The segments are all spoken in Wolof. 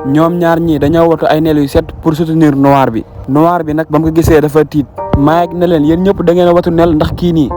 ñoom ñaar ñii dañoo watu ay neel yu set pour soutenir noir bi nag ba mu ko gisee dafa tiit Mike ne leen yéen ñëpp da ngeen a watu nel ndax kii nii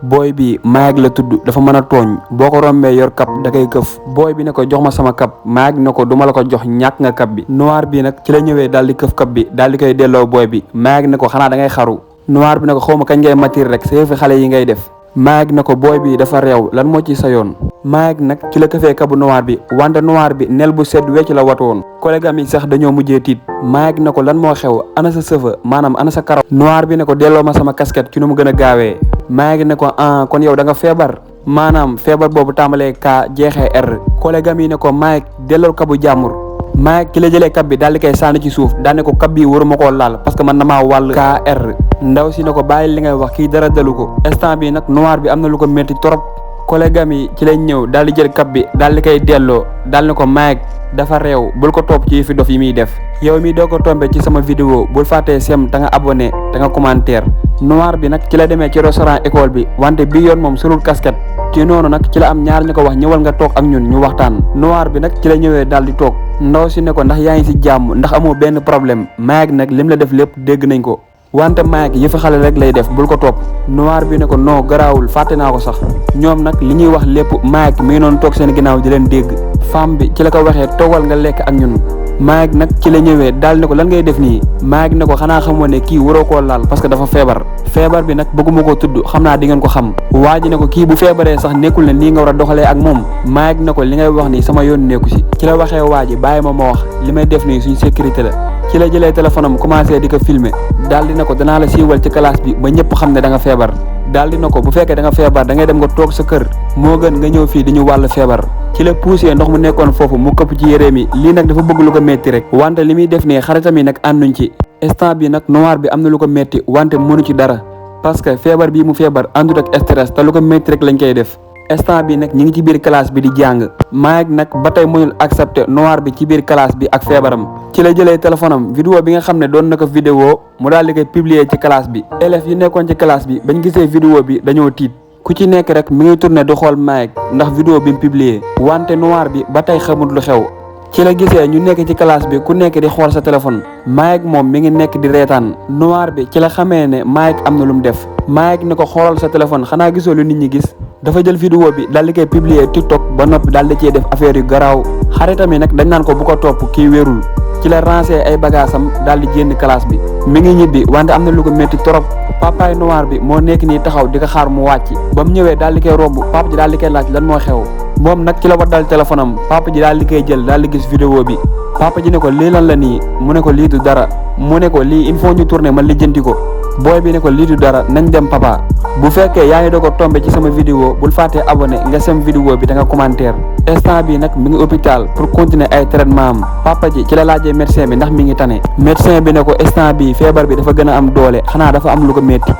booy bi Mike la tudd dafa mën a tooñ boo ko rombee yor kap da koy këf booy bi ne ko jox ma sama kap Mike ne ko duma la ko jox ñàkk nga kap bi noir bi nag ci la ñëwee daal di këf kap bi daal di koy delloo booy bi Mike ne ko xanaa da ngay xaru noir bi ne ko xaw ma kañ ngay matir rek sa yëfi xale yi ngay def Mike ne ko booy bi dafa réew lan moo ci sa yoon Mike nag ci la këfee kabu noir bi wante noir bi nel bu sedd wecc la watu woon collègue am yi sax dañoo mujjee tiit Mike ne ko lan moo xew ana sa sëfa maanaam ana sa karaw noir bi ne ko delloo ma sama casquette ci nu mu gën a gaawee Mike ne ko kon yow da nga feebar maanaam feebar boobu tàmbalee K jeexee R collègue am yi ne ko Mike delloo kabu jàmbur Mike ci la jëlee kab bi daal di koy sànni ci suuf daane ko kab bi waruma koo laal parce que man damaa wàll KR ndaw si ne ko bàyyi li ngay wax kii dara dalu ko instant bi nag noir bi am na lu ko métti trop collègue am yi ci lañ ñëw daal di jël kab bi daal di koy delloo daal ne ko Mike dafa réew bul ko topp ci fi dof yi muy def yow mi doo ko tombé ci sama vidéo bul fàttee sem da nga abonné da nga commentaire noir bi nag ci la demee ci restaurant école bi wante bi yoon moom solul casquette ci noonu nag ci la am ñaar ñu ko wax ñëwal nga toog ak ñun ñu waxtaan noir bi nag ci la ñëwee daal di toog ndaw si ne ko ndax yaa ngi si jàmm ndax amoo benn problème Mike nag lim la def lépp dégg nañ ko wante Mike yëfi xale rek lay def bul ko topp noir bi ne ko non garaawul fàtte naa ko sax ñoom nag li ñuy wax lépp Mike mi ngi noonu toog seen ginnaaw di leen dégg femme bi ci la ko waxee toogal nga lekk ak ñun Mike nag ci la ñëwee daal ne ko lan ngay def nii Mike ne ko xanaa xamoo ne kii waroo koo laal parce que dafa feebar bi nag bëgguma koo tudd xam naa di ngeen ko xam waa ji ne ko kii bu feebaree sax nekkul ne nii nga war a doxalee ak moom Mike ne ko li ngay wax nii sama yoon nekku si ci la waxee waa ji bàyyi ma wax li may def nii suñ sécurité la ci la jëlee téléphone am commencé di ko filmer daal di na ko danaa la siiwal ci classe bi ba ñëpp xam ne da nga feebar daal di na ko bu fekkee da nga feebar da ngay dem nga toog sa kër moo gën nga ñëw fii di ñu wàll feebar ci la poussé ndox mu nekkoon foofu mu këpp ci yéreem yi lii nag dafa bëgg lu ko metti rek wante li muy def nii xaritam yi nag ànduñ ci instant bi nag noir bi am na lu ko metti wante mënu ci dara parce que feebar bii mu feebar àndut ak stress te lu ko metti rek lañ koy def instant bi nag ñi ngi ci biir classe bi di jàng Mike nag ba tey mënul accepter noir bi ci biir classe bi ak feebaram ci la jëlee téléphone am vidéo bi nga xam ne doon na ko vidéo mu daal di koy publier ci classe bi élèves yi nekkoon ci classe bi bañ gisee vidéo bi dañoo tiit ku ci nekk rek mi ngi tourné di xool Mike ndax vidéo bi mu publier wante noir bi ba tey xamut lu xew ci la gisee ñu nekk ci classe bi ku nekk di xool sa téléphone Mike moom mi ngi nekk di reetaan noir bi ci la xamee ne Mike am na lu mu def Mike ne ko xoolal sa téléphone xanaa gisoo lu nit ñi gis dafa jël vidéo bi daal di koy publier TikTok ba noppi daal di cee def affaire yu garaaw xaritam yi nag dañ naan ko bu ko topp kii wérul ci la rancé ay bagaasam daal di génn classe bi mi ngi ñibbi wante am na lu ko métti trop papaay noir bi moo nekk nii taxaw di ko xaar mu wàcc ba mu ñëwee daal di koy romb papa ji daal di koy laaj lan moo xew moom nag ci la waddal téléphone am papa ji daal di koy jël daal di gis vidéo bi papa ji ne ko lii lan la nii mu ne ko lii du dara mu ne ko lii il faut ñu tourner ma lijjanti ko booy bi ne ko lii du dara nañ dem papa bu fekkee yaa ngi doog a tombé ci sama vidéo bul fàttee abonné nga sem vidéo bi da nga commentaire instant bi nag mi ngi hôpital pour continuer ay traitement am papa ji ci la laajee médecin bi ndax mi ngi tane médecin bi ne ko instant bi feebar bi dafa gën a am doole xanaa dafa am lu ko métti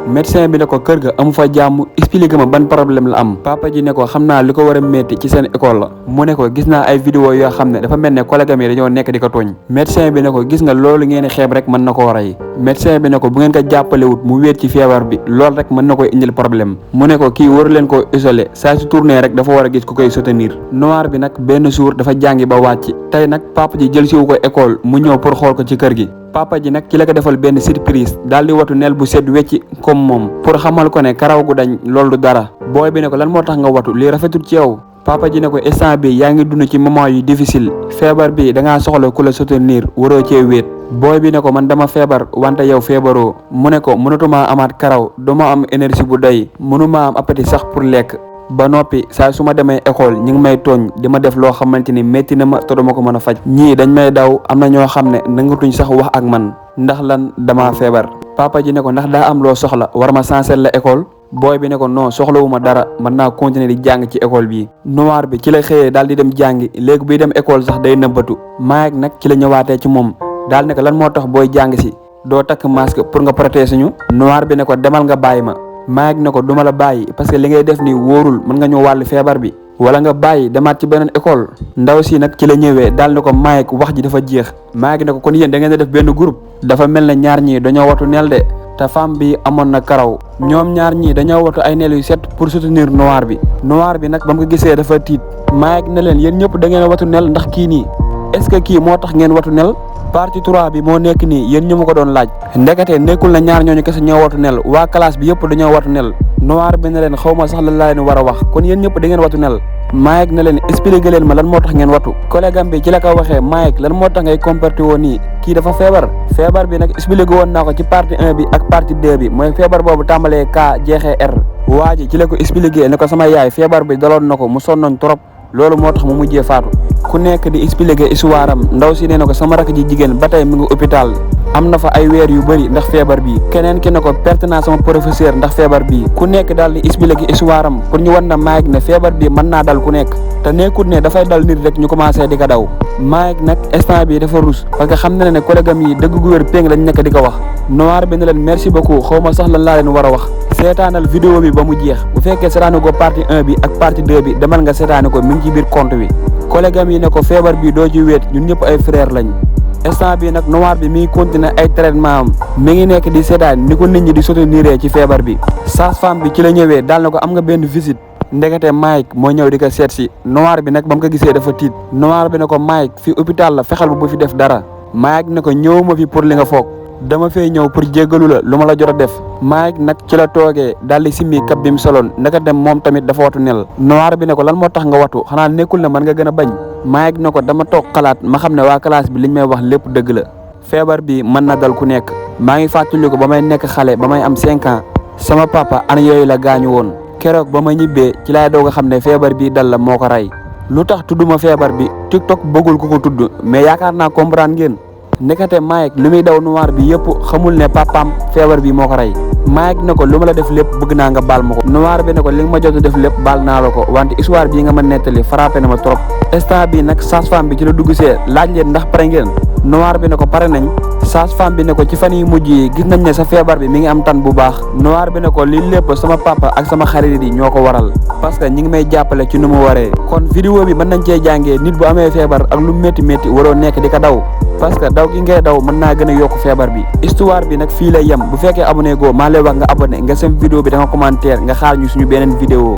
médecin bi ne ko kër ga amu fa jàmm expliqué ma ban problème la am papa ji ne ko xam naa li ko war a métti ci seen école la mu ne ko gis naa ay vidéo yoo xam ne dafa mel ne collègue am yi dañoo nekk di ko tooñ médecin bi ne ko gis nga loolu ngeen di xeeb rek mën na koo rey médecin bi ne ko bu ngeen ko jàppalewut mu wéet ci feebar bi loolu rek mën na koy indil problème mu ne ko kii waru leen koo isolé saa su tourné rek dafa war a gis ku koy soutenir noir bi nag benn jour dafa jàngi ba wàcc tey nag papa ji jël siwu ko école mu ñëw pour xool ko ci kër gi papa ji nag ci la ko defal benn surprise daal di watu nel bu set wecci comme moom pour xamal ko ne karaw gu dañ loolu du dara booy bi ne ko lan moo tax nga watu lii rafetul ci yow papa ji ne ko instant bi yaa ngi dund ci moment yu difficile feebar bi da ngaa soxla ku la soutenir waroo cee wéet booy bi ne ko man dama feebar wante yow feebaroo mu ne ko mënatumaa amaat karaw duma am énergie bu doy mënuma am appétit sax pour lekk ba noppi saa su ma demee école ñi ngi may tooñ di ma def loo xamante ni métti na ma te duma ko mën a faj ñii dañ may daw am na ñoo xam ne nangatuñ sax wax ak man ndax lan dama feebar papa ji ne ko ndax daa am loo soxla war ma changer la école booy bi ne ko non soxlawuma dara mën naa continuer di jàng ci école bi noir bi ci la xëyee daal di dem jàngi léegi buy dem école sax day nëbbatu Mike nag ci la ñëwaatee ci moom daal ne ko lan moo tax booy jàng si doo takk masque pour nga protéger ñu noir bi ne ko demal nga bàyyi ma Mike ne ko duma la bàyyi parce que li ngay def nii wóorul mën nga ñëw wàllu feebar bi wala nga bàyyi demaat ci beneen école ndaw si nag ci la ñëwee daal ne ko Mike wax ji dafa jeex Mike ne ko kon yéen da ngeen a def benn groupe dafa mel ne ñaar ñii dañoo watu nel de te femme bi amoon na karaw ñoom ñaar ñii dañoo watu ay nel yu set pour soutenir noir bi nag ba mu ko gisee dafa tiit Mike ne leen yéen ñëpp da ngeen a watu nel ndax kii nii est-ce que kii moo tax ngeen watu nel partie 3 bi moo nekk nii yéen ñu ma ko doon laaj ndekete nekkul na ñaar ñooñu kese ñoo watu nel waa classe bi yëpp dañoo watu nel noir bi ne leen xaw ma sax lan laa leen war a wax kon yéen ñëpp da ngeen watu nel Mike ne leen expliqué leen ma lan moo tax ngeen watu collègue am bi ci la ko waxee Mike lan moo tax ngay comporté woon nii kii dafa feebar bi nag expliqué woon naa ko ci partie 1 bi ak partie 2 bi mooy feebar boobu tàmbalee K jeexee R waa ji ci la ko expliqué ne ko sama yaay feebar bi daloon na ko mu sonnoon trop loolu moo tax mu mujjee faatu ku nekk di expliqué histoire am ndaw si nee na ko sama rakk ji jigéen ba tey mi ngi hôpital am na fa ay weer yu bëri ndax feebar bi keneen ki ne ko perte naa sama professeur ndax feebar bi ku nekk daal di expliqué histoire am pour ñu wan na Mike ne feebar bi mën naa dal ku nekk te nekkut ne dafay dal nit rek ñu commencé di ko daw Mike nag instant bi dafa rus parce que xam na ne collègue am yi dëgg gu wér péng lañ nekk di ko wax noir bi ne leen merci beaucoup xaw ma sax lan laa leen war a wax seetaanal vidéo bi ba mu jeex bu fekkee seetaani ko partie 1 bi ak partie 2 bi demal nga seetaani ko mi ngi ci biir compte bi collègue am yi ne ko feebar bi doo ci wéet ñun ñëpp ay frère lañ instant bi nag noir bi mi ngi continuer ay traitement am mi ngi nekk di seetaan ni ko nit ñi di soutenir ci feebar bi sage-femme bi ci la ñëwee daal na ko am nga benn visite ndekete Mike moo ñëw di ko seet si noir bi nag ba mu ko gisee dafa tiit noir bi ne ko Mike fi hôpital la fexeel bu fi def dara Mike ne ko ñëwuma fi pour li nga foog dama fay ñëw pour jéggalu la lu ma la jot a def Mike nag ci la toogee daal di simmi kab bi mu soloon naka dem moom tamit dafa watu nel noir bi ne ko lan moo tax nga watu xanaa nekkul ne man nga gën a bañ Mike ne ko dama toog xalaat ma xam ne waa classe bi liñ may wax lépp dëgg la feebar bi mën na dal ku nekk maa ngi fàttali ko ba may nekk xale ba may am 5 ans sama papa an yooyu la gaañu woon keroog ba ma ñibbee ci laay doog a xam ne feebar bi dal la moo ko rey lu tax tudduma feebar bi TikTok bëggul ku ko tudd mais yaakaar naa comprendre ngeen ndekete Mike lu muy daw noir bi yëpp xamul ne papaam feebar bi moo ko rey Mike ne ko lu ma la def lépp bëgg naa nga baal ma ko noir bi ne ko li nga ma jot a def lépp baal naa la ko wante histoire bii nga ma nettali frappé na ma trop instant bi nag sage-femme bi ci la dugg see laaj leen ndax pare ngeen noir bi ne ko pare nañ sage-femme bi ne ko ci fan yi mujj yi gis nañ ne sa feebar bi mi ngi am tan bu baax noir bi ne ko lii lépp sama papa ak sama xarit yi ñoo ko waral parce que ñi ngi may jàppale ci nu mu waree kon vidéo bi mën nañ cee jàngee nit bu amee feebar ak lu métti métti waroo nekk di ko daw parce que daw gi ngay daw mën naa gën a yokk feebar bi histoire bi nag fii lay yem bu fekkee abonné goo maa lay wax nga abonné nga sem vidéo bi da nga commentaire nga xaar ñu suñu beneen vidéo